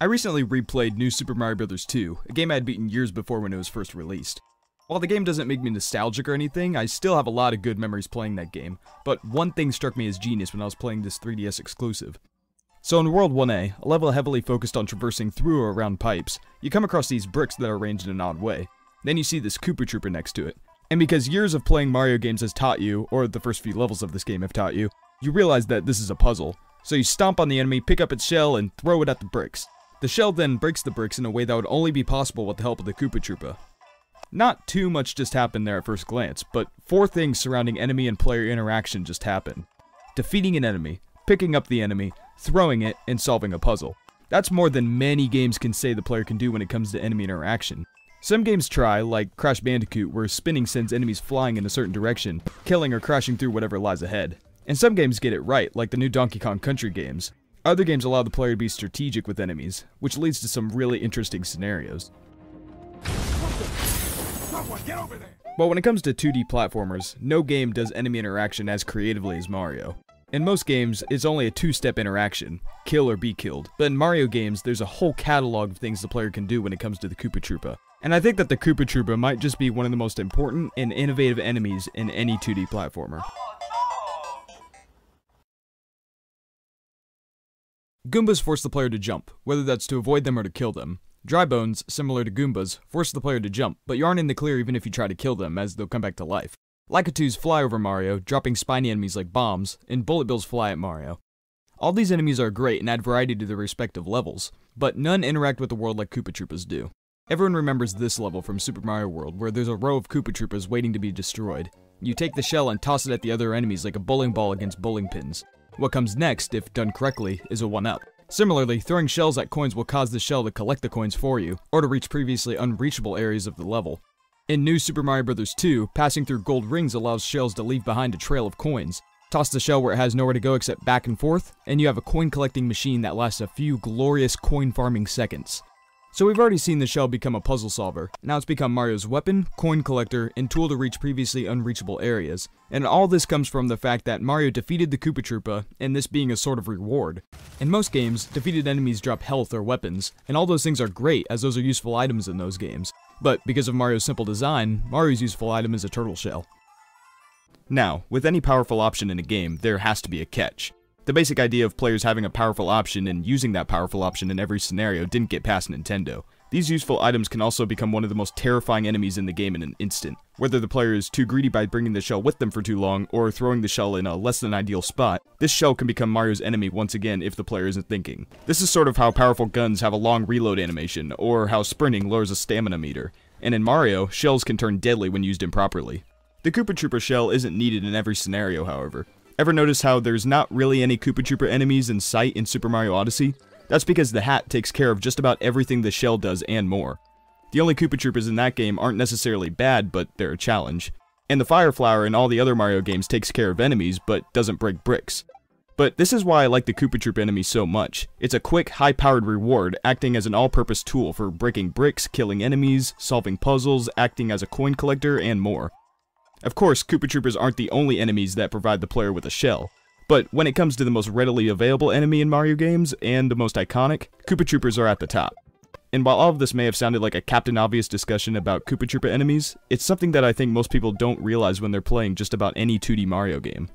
I recently replayed New Super Mario Bros. 2, a game I had beaten years before when it was first released. While the game doesn't make me nostalgic or anything, I still have a lot of good memories playing that game, but one thing struck me as genius when I was playing this 3DS exclusive. So in World 1A, a level heavily focused on traversing through or around pipes, you come across these bricks that are arranged in an odd way. Then you see this Koopa Troopa next to it. And because years of playing Mario games has taught you, or the first few levels of this game have taught you, you realize that this is a puzzle. So you stomp on the enemy, pick up its shell, and throw it at the bricks. The shell then breaks the bricks in a way that would only be possible with the help of the Koopa Troopa. Not too much just happened there at first glance, but 4 things surrounding enemy and player interaction just happen. Defeating an enemy, picking up the enemy, throwing it, and solving a puzzle. That's more than many games can say the player can do when it comes to enemy interaction. Some games try, like Crash Bandicoot, where spinning sends enemies flying in a certain direction, killing or crashing through whatever lies ahead. And some games get it right, like the new Donkey Kong Country games. Other games allow the player to be strategic with enemies, which leads to some really interesting scenarios. But when it comes to 2D platformers, no game does enemy interaction as creatively as Mario. In most games, it's only a 2-step interaction, kill or be killed, but in Mario games, there's a whole catalog of things the player can do when it comes to the Koopa Troopa. And I think that the Koopa Troopa might just be one of the most important and innovative enemies in any 2D platformer. Goombas force the player to jump, whether that's to avoid them or to kill them. Dry bones, similar to Goombas, force the player to jump, but you aren't in the clear even if you try to kill them, as they'll come back to life. Lakitus fly over Mario, dropping spiny enemies like bombs, and bullet bills fly at Mario. All these enemies are great and add variety to their respective levels, but none interact with the world like Koopa Troopas do. Everyone remembers this level from Super Mario World, where there's a row of Koopa Troopas waiting to be destroyed. You take the shell and toss it at the other enemies like a bowling ball against bowling pins. What comes next, if done correctly, is a 1-up. Similarly, throwing shells at coins will cause the shell to collect the coins for you, or to reach previously unreachable areas of the level. In New Super Mario Bros. 2, passing through gold rings allows shells to leave behind a trail of coins. Toss the shell where it has nowhere to go except back and forth, and you have a coin collecting machine that lasts a few glorious coin farming seconds. So we've already seen the shell become a puzzle solver. Now it's become Mario's weapon, coin collector, and tool to reach previously unreachable areas. And all this comes from the fact that Mario defeated the Koopa Troopa, and this being a sort of reward. In most games, defeated enemies drop health or weapons, and all those things are great as those are useful items in those games. But because of Mario's simple design, Mario's useful item is a turtle shell. Now, with any powerful option in a game, there has to be a catch. The basic idea of players having a powerful option and using that powerful option in every scenario didn't get past Nintendo. These useful items can also become one of the most terrifying enemies in the game in an instant. Whether the player is too greedy by bringing the shell with them for too long, or throwing the shell in a less than ideal spot, this shell can become Mario's enemy once again if the player isn't thinking. This is sort of how powerful guns have a long reload animation, or how sprinting lowers a stamina meter. And in Mario, shells can turn deadly when used improperly. The Koopa Troopa shell isn't needed in every scenario, however. Ever notice how there's not really any Koopa Troopa enemies in sight in Super Mario Odyssey? That's because the hat takes care of just about everything the shell does and more. The only Koopa Troopas in that game aren't necessarily bad, but they're a challenge. And the Fire Flower in all the other Mario games takes care of enemies, but doesn't break bricks. But this is why I like the Koopa Troopa enemy so much. It's a quick, high-powered reward, acting as an all-purpose tool for breaking bricks, killing enemies, solving puzzles, acting as a coin collector, and more. Of course, Koopa Troopas aren't the only enemies that provide the player with a shell, but when it comes to the most readily available enemy in Mario games, and the most iconic, Koopa Troopas are at the top. And while all of this may have sounded like a Captain Obvious discussion about Koopa Troopa enemies, it's something that I think most people don't realize when they're playing just about any 2D Mario game.